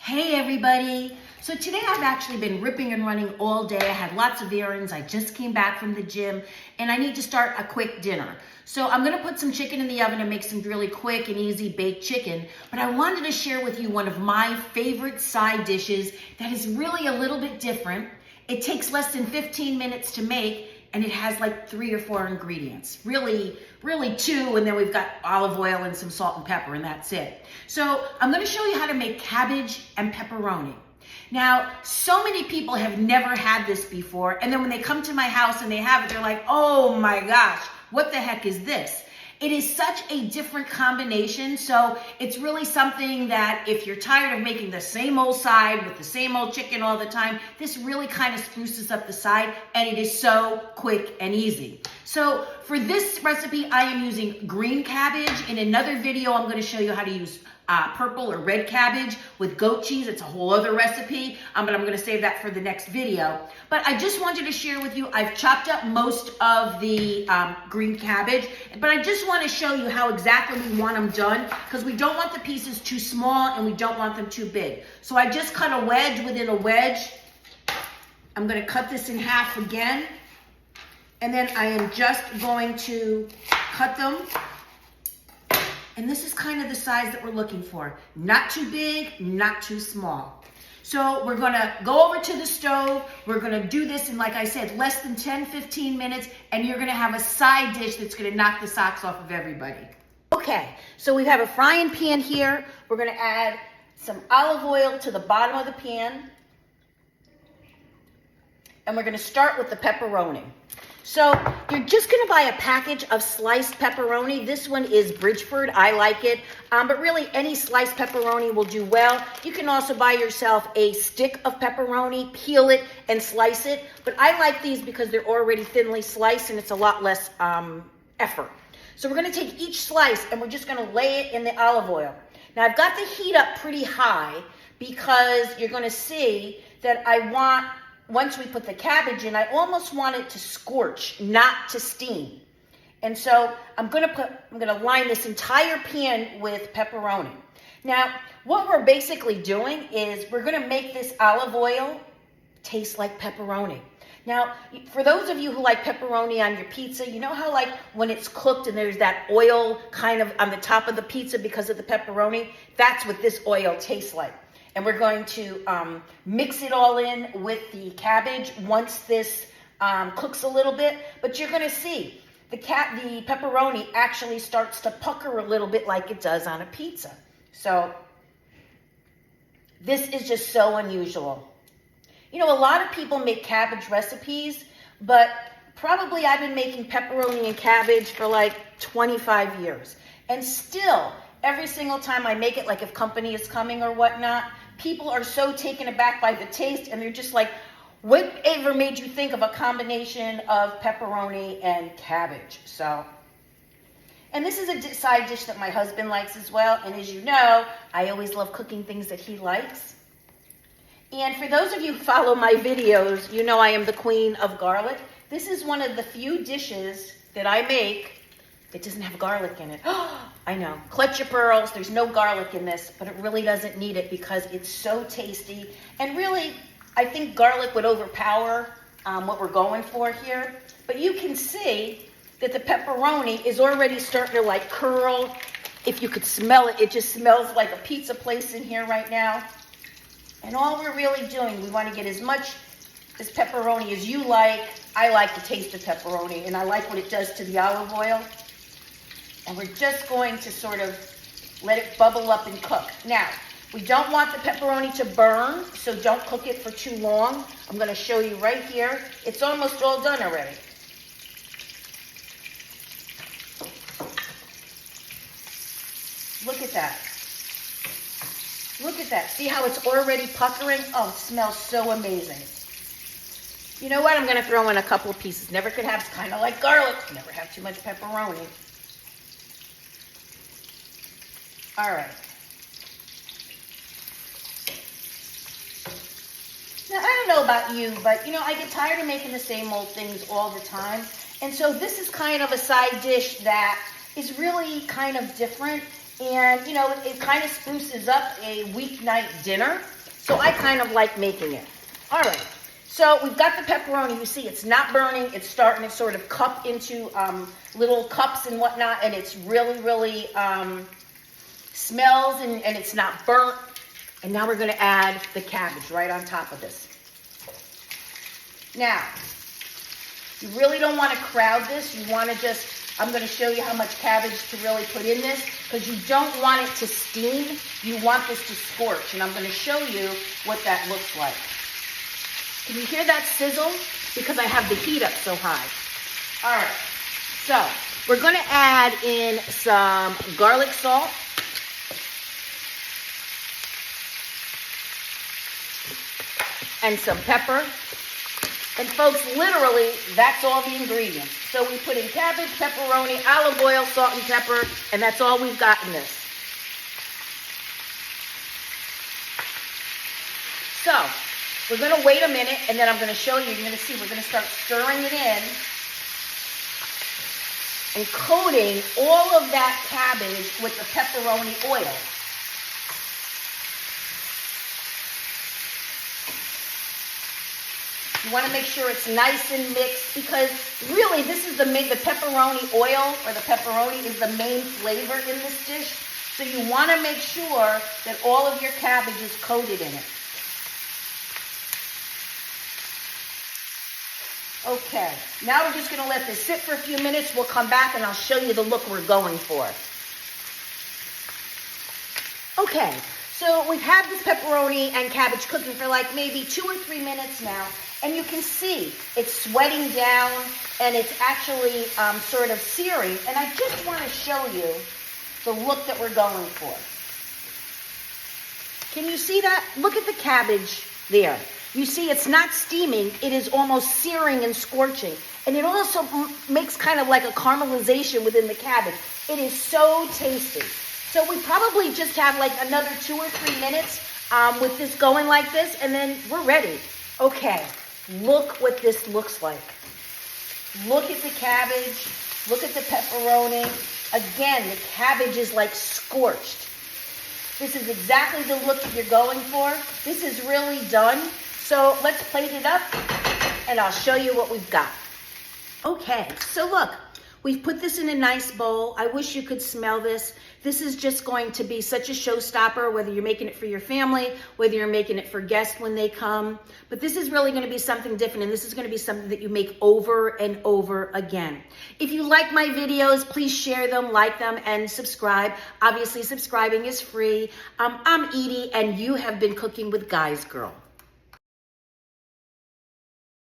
Hey everybody! So today I've actually been ripping and running all day. I had lots of errands. I just came back from the gym and I need to start a quick dinner. So I'm gonna put some chicken in the oven and make some really quick and easy baked chicken. But I wanted to share with you one of my favorite side dishes that is really a little bit different. It takes less than 15 minutes to make and it has like 3 or 4 ingredients. Really 2, and then we've got olive oil and some salt and pepper, and that's it. So I'm gonna show you how to make cabbage and pepperoni. Now, so many people have never had this before, and then when they come to my house and they have it, they're like, oh my gosh, what the heck is this? It is such a different combination, so it's really something that if you're tired of making the same old side with the same old chicken all the time, this really kind of spruces up the side, and it is so quick and easy. So for this recipe, I am using green cabbage. In another video, I'm going to show you how to use purple or red cabbage with goat cheese. It's a whole other recipe, but I'm going to save that for the next video. But I just wanted to share with you, I've chopped up most of the green cabbage, but I just want to show you how exactly we want them done, because we don't want the pieces too small and we don't want them too big. So I just cut a wedge within a wedge. I'm going to cut this in half again, and then I am just going to cut them. And this is kind of the size that we're looking for. Not too big, not too small. So we're gonna go over to the stove. We're gonna do this in, like I said, less than 10-15 minutes, and you're gonna have a side dish that's gonna knock the socks off of everybody. Okay, so we have a frying pan here. We're gonna add some olive oil to the bottom of the pan. And we're gonna start with the pepperoni. So you're just gonna buy a package of sliced pepperoni. This one is Bridgeford, I like it. But really any sliced pepperoni will do well. You can also buy yourself a stick of pepperoni, peel it and slice it. But I like these because they're already thinly sliced and it's a lot less effort. So we're gonna take each slice and we're just gonna lay it in the olive oil. Now I've got the heat up pretty high because you're gonna see that once we put the cabbage in, I almost want it to scorch, not to steam. And so I'm gonna line this entire pan with pepperoni. Now, what we're basically doing is we're gonna make this olive oil taste like pepperoni. Now, for those of you who like pepperoni on your pizza, you know how like when it's cooked and there's that oil kind of on the top of the pizza because of the pepperoni? That's what this oil tastes like. And we're going to mix it all in with the cabbage once this cooks a little bit. But you're going to see the pepperoni actually starts to pucker a little bit like it does on a pizza. So this is just so unusual. You know, a lot of people make cabbage recipes, but probably I've been making pepperoni and cabbage for like 25 years. And still, every single time I make it, like if company is coming or whatnot, people are so taken aback by the taste and they're just like, whatever made you think of a combination of pepperoni and cabbage? So, and this is a side dish that my husband likes as well. And as you know, I always love cooking things that he likes. And for those of you who follow my videos, you know I am the queen of garlic. This is one of the few dishes that I make that doesn't have garlic in it. I know, clutch your pearls, there's no garlic in this, but it really doesn't need it because it's so tasty. And really, I think garlic would overpower what we're going for here. But you can see that the pepperoni is already starting to like curl. If you could smell it, it just smells like a pizza place in here right now. And all we're really doing, we want to get as much as pepperoni as you like. I like the taste of pepperoni, and I like what it does to the olive oil. And we're just going to sort of let it bubble up and cook. Now, we don't want the pepperoni to burn, so don't cook it for too long. I'm going to show you right here. It's almost all done already. Look at that. Look at that. See how it's already puckering? Oh, it smells so amazing. You know what? I'm going to throw in a couple of pieces. Never could have, it's kind of like garlic. Never have too much pepperoni. All right. Now, I don't know about you, but, you know, I get tired of making the same old things all the time. And so this is kind of a side dish that is really kind of different. And, you know, it kind of spruces up a weeknight dinner. So I kind of like making it. All right. So we've got the pepperoni. You see, it's not burning. It's starting to sort of cup into little cups and whatnot. And it's really, really smells and it's not burnt. And now we're going to add the cabbage right on top of this. Now, you really don't want to crowd this. You want to just, I'm going to show you how much cabbage to really put in this because you don't want it to steam. You want this to scorch. And I'm going to show you what that looks like. Can you hear that sizzle? Because I have the heat up so high. All right. So we're going to add in some garlic salt. And some pepper. And folks, literally, that's all the ingredients. So we put in cabbage, pepperoni, olive oil, salt, and pepper, and that's all we've got in this. So we're going to wait a minute, and then I'm going to show you. You're going to see we're going to start stirring it in and coating all of that cabbage with the pepperoni oil. You want to make sure it's nice and mixed because really this is the pepperoni oil or the pepperoni is the main flavor in this dish. So you want to make sure that all of your cabbage is coated in it. Okay, now we're just going to let this sit for a few minutes. We'll come back and I'll show you the look we're going for. Okay, so we've had this pepperoni and cabbage cooking for like maybe 2 or 3 minutes now. And you can see it's sweating down and it's actually sort of searing. And I just want to show you the look that we're going for. Can you see that? Look at the cabbage there. You see it's not steaming. It is almost searing and scorching. And it also makes kind of like a caramelization within the cabbage. It is so tasty. So we probably just have like another 2 or 3 minutes with this going like this. And then we're ready. Okay. Look what this looks like. Look at the cabbage. Look at the pepperoni. Again, the cabbage is like scorched. This is exactly the look that you're going for. This is really done. So let's plate it up and I'll show you what we've got. Okay, so look, we've put this in a nice bowl. I wish you could smell this. This is just going to be such a showstopper, whether you're making it for your family, whether you're making it for guests when they come. But this is really going to be something different, and this is going to be something that you make over and over again. If you like my videos, please share them, like them, and subscribe. Obviously, subscribing is free. I'm Edie, and you have been Cooking with Guys Girl.